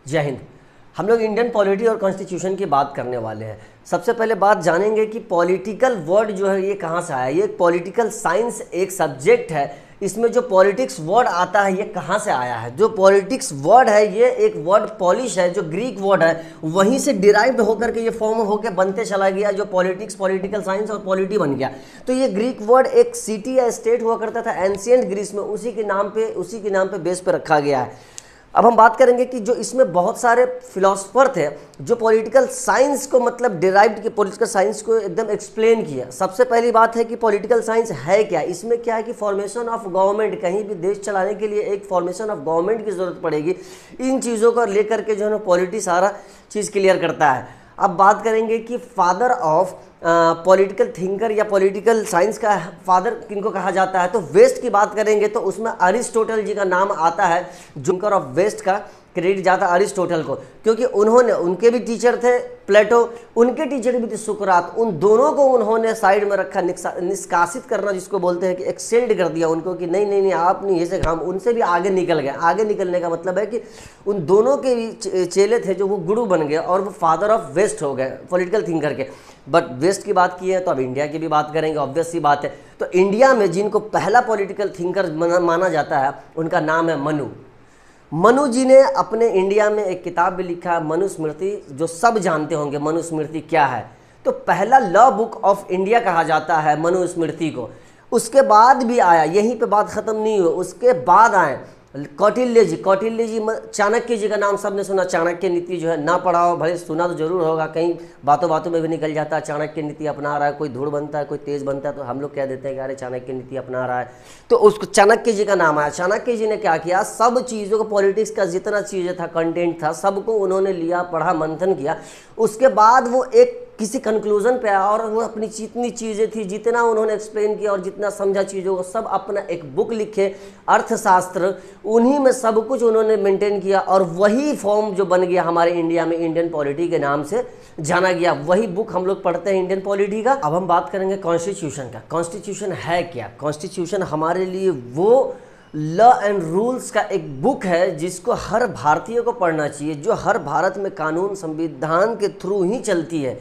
जय हिंद। हम लोग इंडियन पॉलिटी और कॉन्स्टिट्यूशन की बात करने वाले हैं। सबसे पहले बात जानेंगे कि पॉलिटिकल वर्ड जो है ये कहाँ से आया। ये पॉलिटिकल साइंस एक सब्जेक्ट है, इसमें जो पॉलिटिक्स वर्ड आता है ये कहाँ से आया है। जो पॉलिटिक्स वर्ड है ये एक वर्ड पॉलिश है, जो ग्रीक वर्ड है वहीं से डिराइव्ड होकर के ये फॉर्म होकर बनते चला गया, जो पॉलिटिक्स, पॉलिटिकल साइंस और पॉलिटी बन गया। तो ये ग्रीक वर्ड एक सिटी या स्टेट हुआ करता था एंशिएंट ग्रीस में, उसी के नाम पे बेस पे रखा गया है। अब हम बात करेंगे कि जो इसमें बहुत सारे फिलोसफर थे जो पॉलिटिकल साइंस को मतलब डिराइव्ड किए, पॉलिटिकल साइंस को एकदम एक्सप्लेन किया। सबसे पहली बात है कि पॉलिटिकल साइंस है क्या। इसमें क्या है कि फॉर्मेशन ऑफ गवर्नमेंट, कहीं भी देश चलाने के लिए एक फॉर्मेशन ऑफ गवर्नमेंट की ज़रूरत पड़ेगी। इन चीज़ों को लेकर के जो है ना पॉलिटी सारा चीज़ क्लियर करता है। अब बात करेंगे कि फादर ऑफ पॉलिटिकल थिंकर या पॉलिटिकल साइंस का फादर किनको कहा जाता है। तो वेस्ट की बात करेंगे तो उसमें अरिस्टोटल जी का नाम आता है। थिंकर ऑफ वेस्ट का क्रेडिट जाता है अरिस्टोटल को, क्योंकि उन्होंने, उनके भी टीचर थे प्लेटो, उनके टीचर भी थे सुकरात। उन दोनों को उन्होंने साइड में रखा, निष्कासित करना जिसको बोलते हैं कि एक्सेल्ड कर दिया उनको कि नहीं नहीं नहीं आप नहीं, ऐसे हम उनसे भी आगे निकल गए। आगे निकलने का मतलब है कि उन दोनों के भी चेले थे जो वो गुरु बन गए और वो फादर ऑफ वेस्ट हो गए पॉलिटिकल थिंकर के। बट वेस्ट की बात की है तो अब इंडिया की भी बात करेंगे, ऑब्वियस सी बात है। तो इंडिया में जिनको पहला पॉलिटिकल थिंकर माना जाता है उनका नाम है मनु। मनु जी ने अपने इंडिया में एक किताब भी लिखा है मनुस्मृति, जो सब जानते होंगे मनुस्मृति क्या है। तो पहला लॉ बुक ऑफ इंडिया कहा जाता है मनुस्मृति को। उसके बाद भी आया, यहीं पे बात खत्म नहीं हुई, उसके बाद आए कौटिल्य जी। चाणक्य जी का नाम सबने सुना। चाणक्य नीति जो है ना पढ़ा हो, भले सुना तो जरूर होगा, कहीं बातों बातों में भी निकल जाता है चाणक्य नीति अपना रहा है। कोई धूड़ बनता है, कोई तेज बनता है तो हम लोग कह देते हैं कि अरे चाणक्य नीति अपना रहा है। तो उसको चाणक्य जी का नाम आया। चाणक्य जी ने क्या किया, सब चीज़ों को, पॉलिटिक्स का जितना चीज़ें था, कंटेंट था, सबको उन्होंने लिया, पढ़ा, मंथन किया। उसके बाद वो एक किसी कंक्लूजन पे आया और वो अपनी जितनी चीज़ें थी, जितना उन्होंने एक्सप्लेन किया और जितना समझा चीज़ों को, सब अपना एक बुक लिखे, अर्थशास्त्र। उन्हीं में सब कुछ उन्होंने मेंटेन किया और वही फॉर्म जो बन गया हमारे इंडिया में इंडियन पॉलिटी के नाम से जाना गया। वही बुक हम लोग पढ़ते हैं इंडियन पॉलिटी का। अब हम बात करेंगे कॉन्स्टिट्यूशन का। कॉन्स्टिट्यूशन है क्या। कॉन्स्टिट्यूशन हमारे लिए वो लॉ एंड रूल्स का एक बुक है जिसको हर भारतीय को पढ़ना चाहिए, जो हर भारत में कानून संविधान के थ्रू ही चलती है,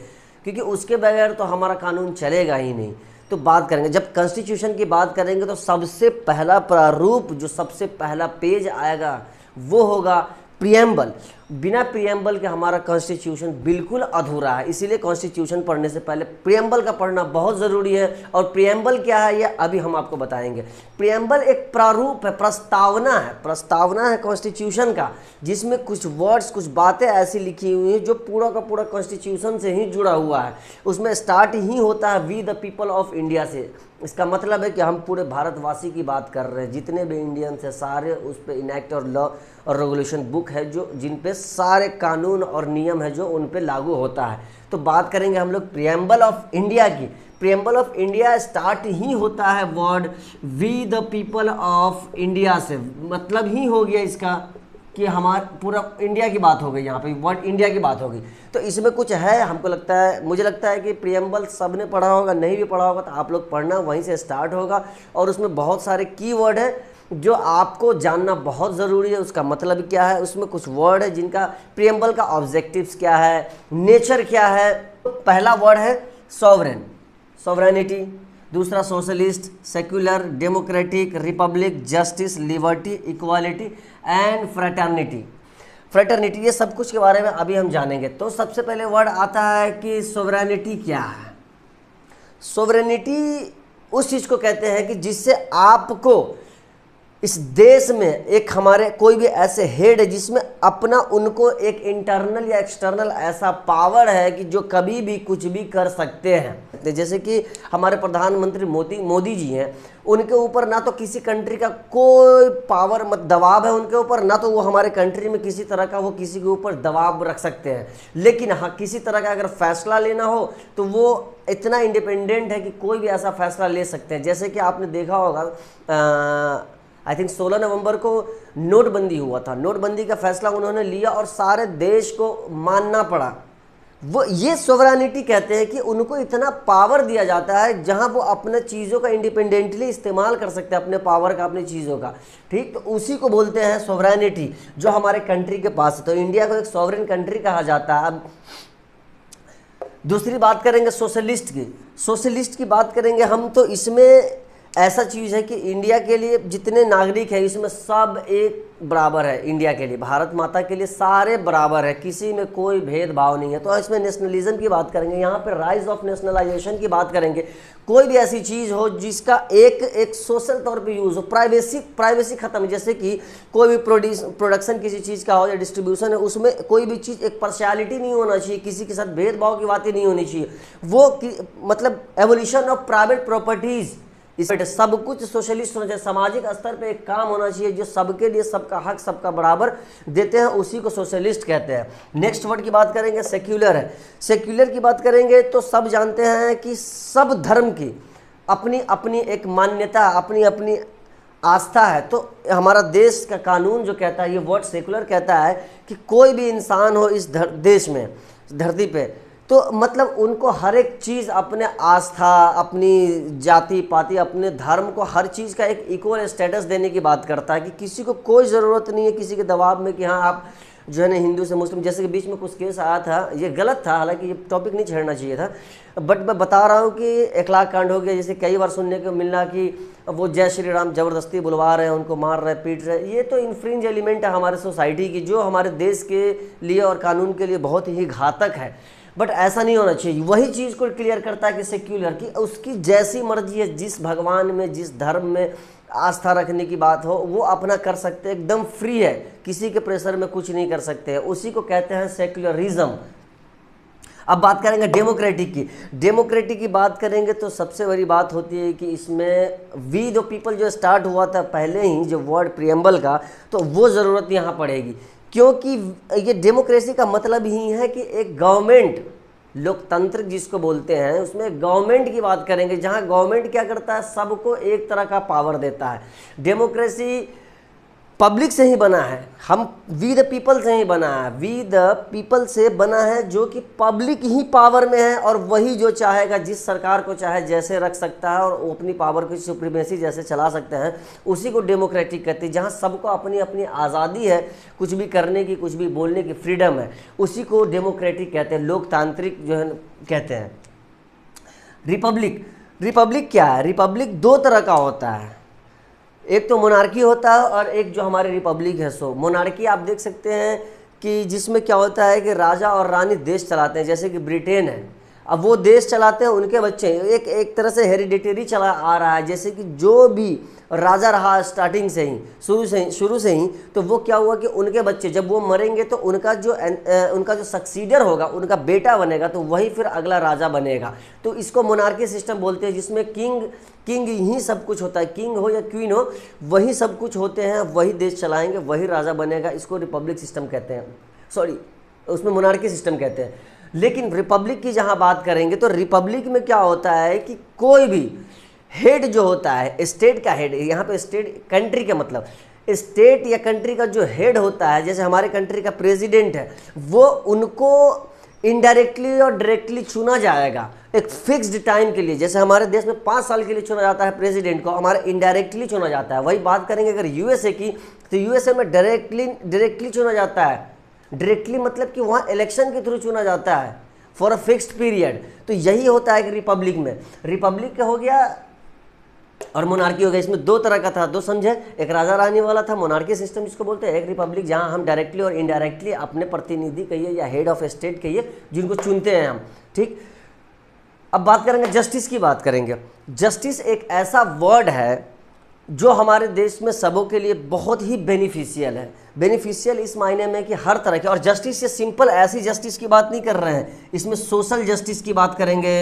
क्योंकि उसके बगैर तो हमारा कानून चलेगा ही नहीं। तो बात करेंगे, जब कॉन्स्टिट्यूशन की बात करेंगे तो सबसे पहला प्रारूप, जो सबसे पहला पेज आएगा वो होगा प्रियम्बल। बिना प्रियम्बल के हमारा कॉन्स्टिट्यूशन बिल्कुल अधूरा है। इसीलिए कॉन्स्टिट्यूशन पढ़ने से पहले प्रियम्बल का पढ़ना बहुत ज़रूरी है। और प्रियम्बल क्या है ये अभी हम आपको बताएंगे। प्रियम्बल एक प्रारूप है, प्रस्तावना है कॉन्स्टिट्यूशन का, जिसमें कुछ वर्ड्स, कुछ बातें ऐसी लिखी हुई हैं जो पूरा का पूरा कॉन्स्टिट्यूशन से ही जुड़ा हुआ है। उसमें स्टार्ट ही होता है we the people of India से। इसका मतलब है कि हम पूरे भारतवासी की बात कर रहे हैं, जितने भी इंडियंस हैं सारे उस पर इनैक्ट और लॉ और रेगुलेशन बुक है, जो जिन पे सारे कानून और नियम है जो उन पे लागू होता है। तो बात करेंगे हम लोग प्रियम्बल ऑफ इंडिया की। प्रियम्बल ऑफ इंडिया स्टार्ट ही होता है word we the people of India से। मतलब ही हो गया इसका कि हमारा पूरा इंडिया की बात हो गई, यहाँ पे वर्ड इंडिया की बात हो गई। तो इसमें कुछ है, हमको लगता है, मुझे लगता है कि प्रियम्बल सब ने पढ़ा होगा, नहीं भी पढ़ा होगा तो आप लोग पढ़ना, वहीं से स्टार्ट होगा। और उसमें बहुत सारे कीवर्ड है जो आपको जानना बहुत ज़रूरी है। उसका मतलब क्या है, उसमें कुछ वर्ड है जिनका, प्रियम्बल का ऑब्जेक्टिव्स क्या है, नेचर क्या है। पहला वर्ड है सॉवरेन, सॉवरेनिटी। दूसरा socialist, secular, democratic, Republic, justice, liberty, equality and fraternity. Fraternity, ये सब कुछ के बारे में अभी हम जानेंगे। तो सबसे पहले वर्ड आता है कि सोवरेनिटी क्या है। सोवरेनिटी उस चीज़ को कहते हैं कि जिससे आपको इस देश में एक, हमारे कोई भी ऐसे हेड है जिसमें अपना, उनको एक इंटरनल या एक्सटर्नल ऐसा पावर है कि जो कभी भी कुछ भी कर सकते हैं। जैसे कि हमारे प्रधानमंत्री मोदी जी हैं, उनके ऊपर ना तो किसी कंट्री का कोई पावर दबाव है उनके ऊपर, ना तो वो हमारे कंट्री में किसी तरह का वो किसी के ऊपर दबाव रख सकते हैं। लेकिन हाँ, किसी तरह का अगर फैसला लेना हो तो वो इतना इंडिपेंडेंट है कि कोई भी ऐसा फैसला ले सकते हैं। जैसे कि आपने देखा होगा, आई थिंक 16 नवंबर को नोटबंदी हुआ था। नोटबंदी का फैसला उन्होंने लिया और सारे देश को मानना पड़ा। वो ये सोवरेनिटी कहते हैं कि उनको इतना पावर दिया जाता है जहां वो अपने चीज़ों का इंडिपेंडेंटली इस्तेमाल कर सकते हैं, अपने पावर का, अपनी चीज़ों का, ठीक। तो उसी को बोलते हैं सोवरेनिटी, जो हमारे कंट्री के पास है। तो इंडिया को एक सॉवरेन कंट्री कहा जाता है। अब दूसरी बात करेंगे सोशलिस्ट की। सोशलिस्ट की बात करेंगे हम, तो इसमें ऐसा चीज़ है कि इंडिया के लिए जितने नागरिक हैं इसमें सब एक बराबर है। इंडिया के लिए, भारत माता के लिए सारे बराबर है, किसी में कोई भेदभाव नहीं है। तो इसमें नेशनलिज्म की बात करेंगे, यहाँ पे राइज ऑफ नेशनलाइजेशन की बात करेंगे। कोई भी ऐसी चीज़ हो जिसका एक सोशल तौर पे यूज़ हो, प्राइवेसी खत्म, जैसे कि कोई भी प्रोडक्शन किसी चीज़ का हो या डिस्ट्रीब्यूशन है, उसमें कोई भी चीज़ एक पर्सनैलिटी नहीं होना चाहिए, किसी के साथ भेदभाव की बातें नहीं होनी चाहिए। वो मतलब एवोल्यूशन ऑफ प्राइवेट प्रॉपर्टीज़, इस सब कुछ सोशलिस्ट होना चाहिए। सामाजिक स्तर पे एक काम होना चाहिए जो सबके लिए सबका हक, सबका बराबर देते हैं, उसी को सोशलिस्ट कहते हैं। नेक्स्ट वर्ड की बात करेंगे सेक्युलर है। सेक्युलर की बात करेंगे तो सब जानते हैं कि सब धर्म की अपनी अपनी एक मान्यता, अपनी अपनी आस्था है। तो हमारा देश का कानून जो कहता है, ये वर्ड सेकुलर कहता है कि कोई भी इंसान हो इस देश में, धरती पे, तो मतलब उनको हर एक चीज़, अपने आस्था, अपनी जाति पाति, अपने धर्म को हर चीज़ का एक इक्वल स्टेटस देने की बात करता है कि किसी को कोई ज़रूरत नहीं है किसी के दबाव में कि हाँ आप जो है ना हिंदू से मुस्लिम, जैसे कि बीच में कुछ केस आया था, ये गलत था, हालांकि ये टॉपिक नहीं छेड़ना चाहिए था, बट मैं बता रहा हूँ कि इखलाक कांड हो गया। जैसे कई बार सुनने को मिलना कि वो जय श्री राम ज़बरदस्ती बुलवा रहे हैं, उनको मार रहे हैं, पीट रहे हैं। ये तो इन्फ्रिंज एलिमेंट है हमारे सोसाइटी की, जो हमारे देश के लिए और कानून के लिए बहुत ही घातक है। बट ऐसा नहीं होना चाहिए। वही चीज़ को क्लियर करता है कि सेक्युलर की उसकी जैसी मर्जी है, जिस भगवान में, जिस धर्म में आस्था रखने की बात हो वो अपना कर सकते हैं, एकदम फ्री है, किसी के प्रेशर में कुछ नहीं कर सकते हैं, उसी को कहते हैं सेक्युलरिज्म। अब बात करेंगे डेमोक्रेटिक की। डेमोक्रेटिक की बात करेंगे तो सबसे बड़ी बात होती है कि इसमें वी द पीपल जो स्टार्ट हुआ था पहले ही, जो वर्ड प्रियम्बल का, तो वो ज़रूरत यहाँ पड़ेगी, क्योंकि ये डेमोक्रेसी का मतलब ही है कि एक गवर्नमेंट, लोकतंत्र जिसको बोलते हैं, उसमें गवर्नमेंट की बात करेंगे, जहां गवर्नमेंट क्या करता है, सबको एक तरह का पावर देता है। डेमोक्रेसी पब्लिक से ही बना है, हम वी द पीपल से ही बना है, वी द पीपल से बना है, जो कि पब्लिक ही पावर में है, और वही जो चाहेगा, जिस सरकार को चाहे जैसे रख सकता है और वो अपनी पावर की सुप्रीमेसी जैसे चला सकते हैं, उसी को डेमोक्रेटिक कहते हैं। जहां सबको अपनी अपनी आज़ादी है, कुछ भी करने की, कुछ भी बोलने की फ्रीडम है, उसी को डेमोक्रेटिक कहते हैं, लोकतांत्रिक जो है कहते हैं। रिपब्लिक, रिपब्लिक क्या है? रिपब्लिक दो तरह का होता है, एक तो मोनार्की होता है और एक जो हमारे रिपब्लिक है। सो मोनार्की आप देख सकते हैं कि जिसमें क्या होता है कि राजा और रानी देश चलाते हैं, जैसे कि ब्रिटेन है, अब वो देश चलाते हैं, उनके बच्चे, एक तरह से हेरिडिटरी चला आ रहा है, जैसे कि जो भी राजा रहा स्टार्टिंग से ही, शुरू से ही, तो वो क्या हुआ कि उनके बच्चे जब वो मरेंगे तो उनका जो सक्सीडर होगा, उनका बेटा बनेगा, तो वही फिर अगला राजा बनेगा। तो इसको मोनार्की सिस्टम बोलते हैं, जिसमें किंग ही सब कुछ होता है, किंग हो या क्वीन हो, वही सब कुछ होते हैं, वही देश चलाएंगे, वही राजा बनेगा। इसको रिपब्लिक सिस्टम कहते हैं, सॉरी उसमें मोनार्की सिस्टम कहते हैं। लेकिन रिपब्लिक की जहां बात करेंगे तो रिपब्लिक में क्या होता है कि कोई भी हेड जो होता है, स्टेट का हेड, यहाँ पे स्टेट कंट्री का मतलब स्टेट या कंट्री का जो हेड होता है, जैसे हमारे कंट्री का प्रेसिडेंट है, वो उनको इनडायरेक्टली और डायरेक्टली चुना जाएगा एक फिक्स्ड टाइम के लिए। जैसे हमारे देश में 5 साल के लिए चुना जाता है प्रेसिडेंट को, हमारे इनडायरेक्टली चुना जाता है। वही बात करेंगे अगर यूएसए की, तो यूएसए में डायरेक्टली चुना जाता है। डायरेक्टली मतलब कि वहाँ इलेक्शन के थ्रू चुना जाता है फॉर अ फिक्स्ड पीरियड। तो यही होता है कि रिपब्लिक में, रिपब्लिक का हो गया और मोनार्की हो गया। इसमें दो तरह का था, दो समझे, एक राजा रानी वाला था मोनार्की सिस्टम जिसको बोलते हैं, एक रिपब्लिक जहां हम डायरेक्टली और इनडायरेक्टली अपने प्रतिनिधि कहिए या हेड ऑफ स्टेट कहिए, जिनको चुनते हैं हम, ठीक। अब बात करेंगे जस्टिस की, बात करेंगे। जस्टिस एक ऐसा वर्ड है जो हमारे देश में सबों के लिए बहुत ही बेनिफिशियल है। बेनिफिशियल इस मायने में कि हर तरह के, और जस्टिस से सिंपल ऐसी जस्टिस की बात नहीं कर रहे हैं, इसमें सोशल जस्टिस की बात करेंगे,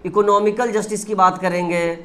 इकोनॉमिकल जस्टिस की बात करेंगे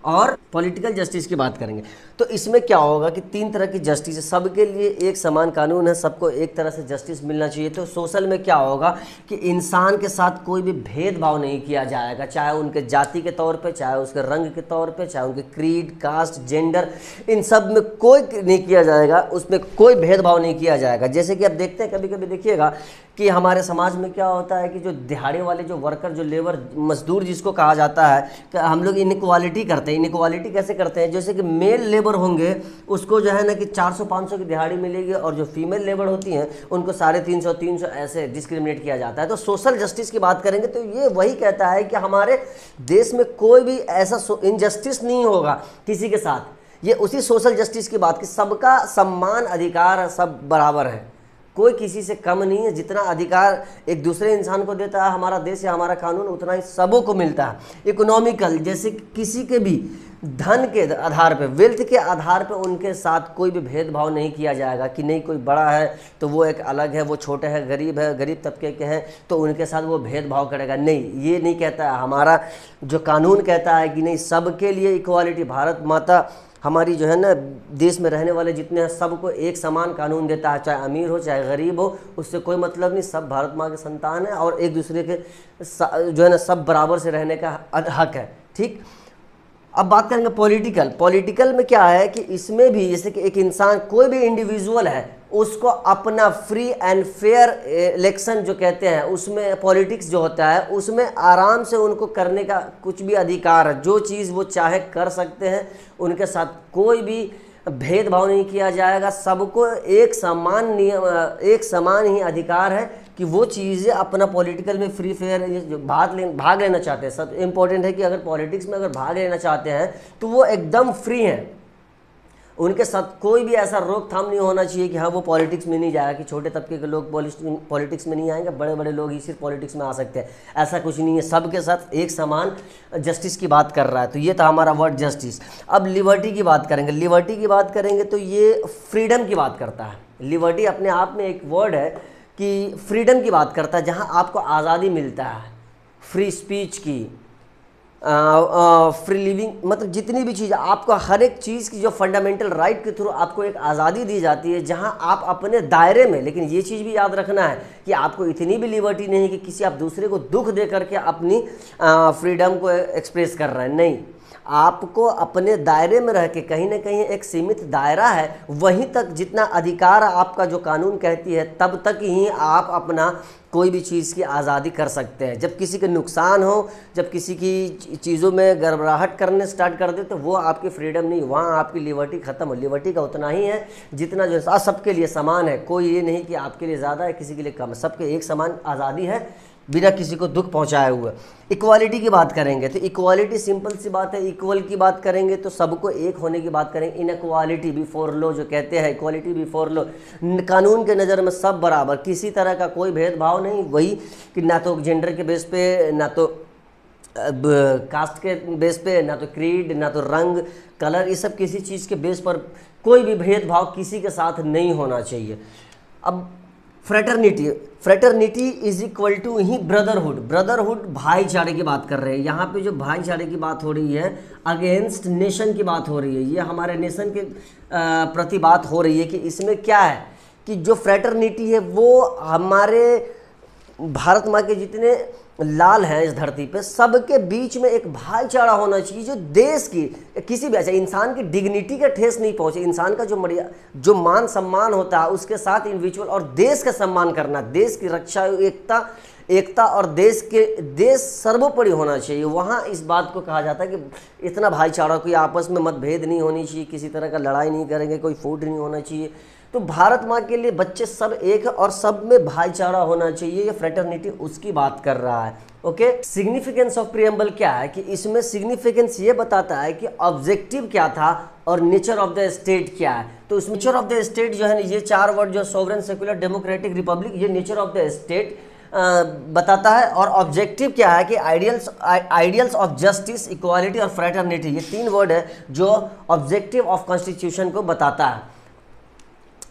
और पॉलिटिकल जस्टिस की बात करेंगे। तो इसमें क्या होगा कि 3 तरह की जस्टिस है, सबके लिए एक समान कानून है, सबको एक तरह से जस्टिस मिलना चाहिए। तो सोशल में क्या होगा कि इंसान के साथ कोई भी भेदभाव नहीं किया जाएगा, चाहे उनके जाति के तौर पे, चाहे उसके रंग के तौर पे, चाहे उनके क्रीड, कास्ट, जेंडर, इन सब में कोई नहीं किया जाएगा, उसमें कोई भेदभाव नहीं किया जाएगा। जैसे कि आप देखते हैं कभी कभी देखिएगा कि हमारे समाज में क्या होता है कि जो दिहाड़ी वाले जो वर्कर, जो लेबर, मजदूर जिसको कहा जाता है, कि हम लोग इनइक्वालिटी करते हैं। इनइक्वालिटी कैसे करते हैं? जैसे कि मेल लेबर होंगे उसको जो है ना कि 400-500 की दिहाड़ी मिलेगी, और जो फीमेल लेबर होती हैं उनको 350-300 ऐसे डिस्क्रिमिनेट किया जाता है। तो सोशल जस्टिस की बात करेंगे तो ये वही कहता है कि हमारे देश में कोई भी ऐसा इनजस्टिस नहीं होगा किसी के साथ। ये उसी सोशल जस्टिस की बात कि सबका सम्मान, अधिकार सब बराबर है, कोई किसी से कम नहीं है। जितना अधिकार एक दूसरे इंसान को देता है हमारा देश या हमारा कानून, उतना ही सबों को मिलता है। इकोनॉमिकल, जैसे किसी के भी धन के आधार पे, वेल्थ के आधार पे उनके साथ कोई भी भेदभाव नहीं किया जाएगा कि नहीं कोई बड़ा है तो वो एक अलग है, वो छोटे है, गरीब तबके के हैं तो उनके साथ वो भेदभाव करेगा। नहीं, ये नहीं कहता है। हमारा जो कानून कहता है कि नहीं, सबके लिए इक्वालिटी। भारत माता हमारी जो है ना, देश में रहने वाले जितने हैं सबको एक समान कानून देता है, चाहे अमीर हो चाहे गरीब हो, उससे कोई मतलब नहीं। सब भारत माँ के संतान है और एक दूसरे के जो है ना सब बराबर से रहने का हक है। ठीक, अब बात करेंगे पॉलिटिकल में क्या है कि इसमें भी जैसे कि एक इंसान, कोई भी इंडिविजुअल है, उसको अपना फ्री एंड फेयर इलेक्शन जो कहते हैं, उसमें पॉलिटिक्स जो होता है उसमें आराम से उनको करने का कुछ भी अधिकार है। जो चीज़ वो चाहे कर सकते हैं, उनके साथ कोई भी भेदभाव नहीं किया जाएगा। सबको एक समान नियम, एक समान ही अधिकार है कि वो चीज़ें अपना पॉलिटिकल में फ्री फेयर जो भाग लेना चाहते हैं। सब इम्पोर्टेंट है कि अगर पॉलिटिक्स में अगर भाग लेना चाहते हैं तो वो एकदम फ्री हैं, उनके साथ कोई भी ऐसा रोकथाम नहीं होना चाहिए कि हाँ वो पॉलिटिक्स में नहीं जाएगा, कि छोटे तबके के लोग पॉलिटिक्स में नहीं आएंगे, बड़े बड़े लोग ही सिर्फ पॉलिटिक्स में आ सकते हैं। ऐसा कुछ नहीं है, सबके साथ एक समान जस्टिस की बात कर रहा है। तो ये था हमारा वर्ड जस्टिस। अब लिबर्टी की बात करेंगे। लिबर्टी की बात करेंगे तो ये फ्रीडम की बात करता है। लिबर्टी अपने आप में एक वर्ड है कि फ्रीडम की बात करता है, जहाँ आपको आज़ादी मिलता है, फ्री स्पीच की, फ्री लिविंग, मतलब जितनी भी चीज़ आपको, हर एक चीज़ की जो फंडामेंटल राइट के थ्रू आपको एक आज़ादी दी जाती है, जहां आप अपने दायरे में। लेकिन ये चीज़ भी याद रखना है कि आपको इतनी भी लिबर्टी नहीं कि किसी आप दूसरे को दुख दे करके अपनी फ्रीडम को एक्सप्रेस कर रहे हैं। नहीं, आपको अपने दायरे में रह के, कहीं ना कहीं एक सीमित दायरा है, वहीं तक जितना अधिकार आपका जो कानून कहती है तब तक ही आप अपना कोई भी चीज़ की आज़ादी कर सकते हैं। जब किसी के नुकसान हो, जब किसी की चीज़ों में गड़बड़ाहट करने स्टार्ट कर दे तो वो आपकी फ्रीडम नहीं, वहाँ आपकी लिबर्टी ख़त्म हो। लिबर्टी का उतना ही है जितना जो सबके लिए समान है। कोई ये नहीं कि आपके लिए ज़्यादा है, किसी के लिए कम है, सबके एक समान आज़ादी है बिना किसी को दुख पहुंचाए हुए। इक्वालिटी की बात करेंगे तो इक्वालिटी सिंपल सी बात है। इक्वल की बात करेंगे तो सबको एक होने की बात करेंगे। इनइक्वालिटी बिफोर लॉ जो कहते हैं, इक्वालिटी बिफोर लॉ, कानून के नज़र में सब बराबर, किसी तरह का कोई भेदभाव नहीं। वही कि ना तो जेंडर के बेस पे, ना तो कास्ट के बेस पे, ना तो क्रीड, ना तो रंग, कलर, ये सब किसी चीज़ के बेस पर कोई भी भेदभाव किसी के साथ नहीं होना चाहिए। अब फ्रेटर्निटी इज इक्वल टू ही ब्रदरहुड भाईचारे की बात कर रहे हैं। यहाँ पे जो भाईचारे की बात हो रही है, अगेंस्ट नेशन की बात हो रही है, ये हमारे नेशन के प्रति बात हो रही है कि इसमें क्या है कि जो फ्रेटर्निटी है वो हमारे भारत माँ के जितने लाल हैं इस धरती पे, सबके बीच में एक भाईचारा होना चाहिए जो देश की किसी भी ऐसे इंसान की डिग्निटी का ठेस नहीं पहुंचे। इंसान का जो मान सम्मान होता है उसके साथ इंडिविजुअल और देश का सम्मान करना, देश की रक्षा, एकता और देश सर्वोपरि होना चाहिए। वहाँ इस बात को कहा जाता है कि इतना भाईचारा, कोई आपस में मतभेद नहीं होनी चाहिए, किसी तरह का लड़ाई नहीं करेंगे, कोई फूट नहीं होना चाहिए। तो भारत माँ के लिए बच्चे सब एक है और सब में भाईचारा होना चाहिए। ये फ्रेटर्निटी उसकी बात कर रहा है। ओके, सिग्निफिकेंस ऑफ प्रीएम्बल क्या है कि इसमें सिग्निफिकेंस ये बताता है कि ऑब्जेक्टिव क्या था और नेचर ऑफ द स्टेट क्या है। तो इस नेचर ऑफ द स्टेट जो है ना, ये चार वर्ड जो सॉवरेन, सेक्युलर, डेमोक्रेटिक, रिपब्लिक, ये नेचर ऑफ द स्टेट बताता है। और ऑब्जेक्टिव क्या है कि आइडियल्स ऑफ जस्टिस, इक्वालिटी और फ्रेटर्निटी, ये तीन वर्ड है जो ऑब्जेक्टिव ऑफ कॉन्स्टिट्यूशन को बताता है।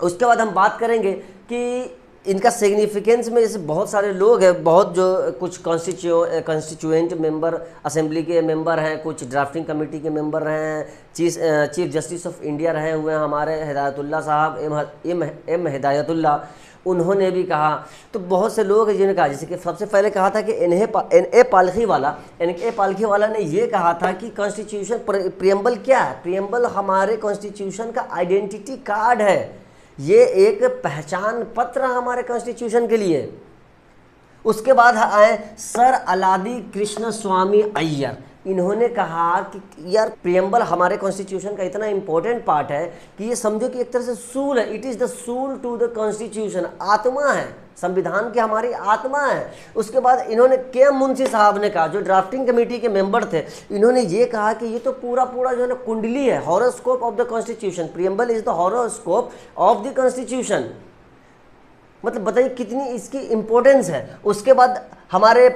उसके बाद हम बात करेंगे कि इनका सिग्निफिकेंस में जैसे बहुत सारे लोग हैं, बहुत जो कुछ कॉन्स्टिट्यूएंट मेंबर, असेंबली के मेंबर हैं, कुछ ड्राफ्टिंग कमेटी के मेंबर हैं, चीफ जस्टिस ऑफ इंडिया रहे हुए हैं हमारे हिदायतुल्लाह साहब, एम हिदायतुल्लाह, उन्होंने भी कहा। तो बहुत से लोग हैं जिन्होंने कहा, जैसे कि सबसे पहले कहा था कि एन ए पालखी वाला ने ये कहा था कि कॉन्स्टिट्यूशन प्रीएम्बल क्या है। प्रीएम्बल हमारे कॉन्स्टिट्यूशन का आइडेंटिटी कार्ड है, ये एक पहचान पत्र हमारे कॉन्स्टिट्यूशन के लिए। उसके बाद आए सर अलादी कृष्ण स्वामी अय्यर। इन्होंने कहा कि यार प्रियम्बल हमारे कॉन्स्टिट्यूशन का इतना इंपॉर्टेंट पार्ट है कि ये समझो कि एक तरह से सूल है, इट इज़ द सूल टू द कॉन्स्टिट्यूशन, आत्मा है, संविधान की हमारी आत्मा है। उसके बाद इन्होंने के एम मुंशी साहब ने कहा, जो ड्राफ्टिंग कमेटी के मेंबर थे, इन्होंने ये कहा कि ये तो पूरा जो है ना कुंडली है, horoscope of the constitution, preamble is the horoscope of the constitution. मतलब बताइए कितनी इसकी इंपॉर्टेंस है। उसके बाद हमारे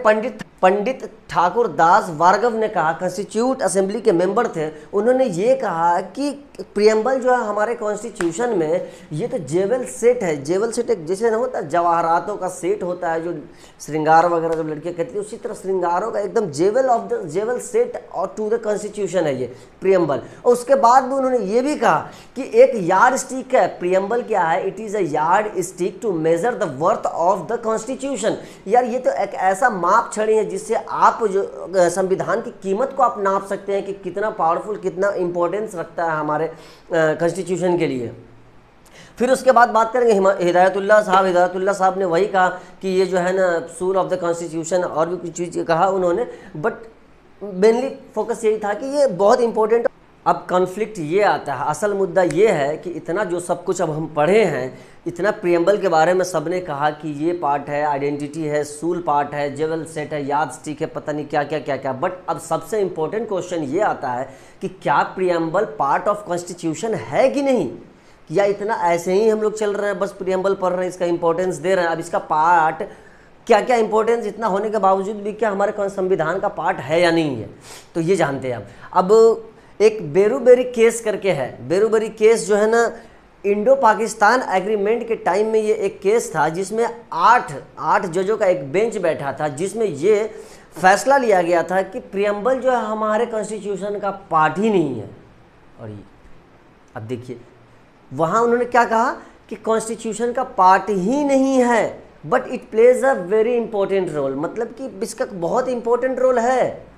पंडित ठाकुर दास भार्गव ने कहा, कॉन्स्टिट्यूट असेंबली के मेंबर थे, उन्होंने ये कहा कि प्रियम्बल जो है हमारे कॉन्स्टिट्यूशन में ये तो जेवल सेट है। जेवल सेट एक जैसे ना होता है जवाहरातों का सेट होता है, जो श्रृंगार वगैरह जब लड़कियाँ कहती है, उसी तरह श्रृंगारों का एकदम जेवल ऑफ द जेवल सेट और टू द कॉन्स्टिट्यूशन है ये प्रियम्बल। और उसके बाद भी उन्होंने ये भी कहा कि एक यार्ड स्टिक है प्रियम्बल, क्या है, it is a yardstick to measure the worth of the constitution. यार ये तो एक ऐसा माप छड़ी है जिससे आप जो संविधान की कीमत को आप नाप सकते हैं कि कितना पावरफुल, कितना इंपॉर्टेंस रखता है हमारे कॉन्स्टिट्यूशन के लिए। फिर उसके बाद बात करेंगे हिदायतुल्लाह साहब ने वही कहा कि ये जो है ना सूल ऑफ द कॉन्स्टिट्यूशन, और भी कुछ चीज़ कहा उन्होंने, बट मेनली फोकस यही था कि ये बहुत इंपॉर्टेंट। अब कॉन्फ्लिक्ट ये आता है, असल मुद्दा ये है कि इतना जो सब कुछ अब हम पढ़े हैं, इतना प्रियम्बल के बारे में सबने कहा कि ये पार्ट है, आइडेंटिटी है, सूल पार्ट है, जेवल सेट है, याद स्टिक है, पता नहीं क्या क्या। बट अब सबसे इम्पोर्टेंट क्वेश्चन ये आता है कि क्या प्रियम्बल पार्ट ऑफ कॉन्स्टिट्यूशन है कि नहीं, या इतना ऐसे ही हम लोग चल रहे हैं, बस प्रियम्बल पढ़ रहे हैं, इसका इंपॉर्टेंस दे रहे हैं। अब इसका पार्ट क्या क्या इंपॉर्टेंस इतना होने के बावजूद भी क्या हमारे संविधान का पार्ट है या नहीं है, तो ये जानते हैं। अब एक बेरूबेरी केस करके है, बेरूबेरी केस जो है ना इंडो पाकिस्तान एग्रीमेंट के टाइम में ये एक केस था जिसमें आठ जजों का एक बेंच बैठा था, जिसमें ये फैसला लिया गया था कि प्रियम्बल जो है हमारे कॉन्स्टिट्यूशन का पार्ट ही नहीं है। और ये अब देखिए वहाँ उन्होंने क्या कहा कि कॉन्स्टिट्यूशन का पार्ट ही नहीं है, but it plays a very important role, मतलब कि इसका बहुत इंपॉर्टेंट रोल है,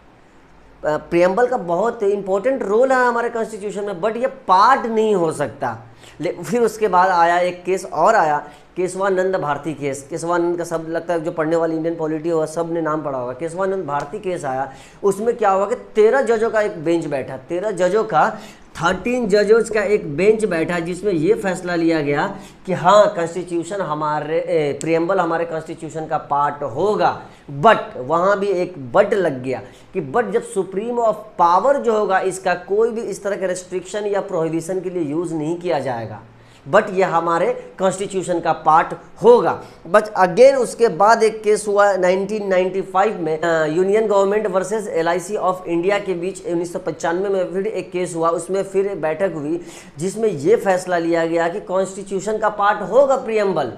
प्रियम्बल का बहुत इंपॉर्टेंट रोल है हमारे कॉन्स्टिट्यूशन में, बट ये पार्ट नहीं हो सकता। फिर उसके बाद आया एक केस और आया, केशवानंद भारती केस। केशवानंद का सब लगता है जो पढ़ने वाली इंडियन पॉलिटी होगा सब ने नाम पढ़ा होगा। केशवानंद भारती केस आया, उसमें क्या हुआ कि 13 जजों का एक बेंच बैठा, 13 जजों का 13 जजों का एक बेंच बैठा, जिसमें ये फैसला लिया गया कि हाँ कॉन्स्टिट्यूशन हमारे प्रियम्बल हमारे कॉन्स्टिट्यूशन का पार्ट होगा। बट वहाँ भी एक बट लग गया कि बट जब सुप्रीम ऑफ पावर जो होगा इसका कोई भी इस तरह के रेस्ट्रिक्शन या प्रोहिबिशन के लिए यूज़ नहीं किया जाएगा, बट ये हमारे कॉन्स्टिट्यूशन का पार्ट होगा। बट अगेन उसके बाद एक केस हुआ 1995 में, union government versus LIC of India के बीच 1995 में फिर एक केस हुआ, उसमें फिर बैठक हुई जिसमें ये फैसला लिया गया कि कॉन्स्टिट्यूशन का पार्ट होगा प्रियम्बल।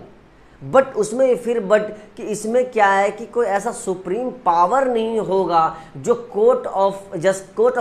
बट उसमें फिर बट कि इसमें क्या है कि कोई ऐसा सुप्रीम पावर नहीं होगा जो court of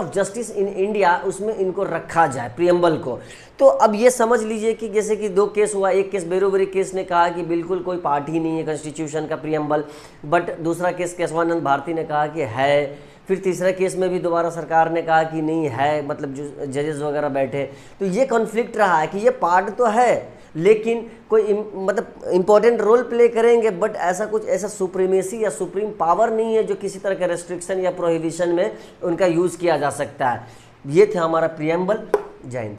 justice in India उसमें इनको रखा जाए प्रियम्बल को। तो अब ये समझ लीजिए कि जैसे कि 2 केस हुआ, एक केस बेरोबरी केस ने कहा कि बिल्कुल कोई पार्ट ही नहीं है कॉन्स्टिट्यूशन का प्रियम्बल, बट दूसरा केस केशवानंद भारती ने कहा कि है। फिर तीसरा केस में भी दोबारा सरकार ने कहा कि नहीं है, मतलब जो जजेस वगैरह बैठे, तो ये कॉन्फ्लिक्ट रहा है कि ये पार्ट तो है लेकिन कोई मतलब इम्पोर्टेंट रोल प्ले करेंगे, बट ऐसा कुछ ऐसा सुप्रीमेसी या सुप्रीम पावर नहीं है जो किसी तरह के रेस्ट्रिक्शन या प्रोहिबिशन में उनका यूज़ किया जा सकता है। ये था हमारा प्रियम्बल। जय हिंद।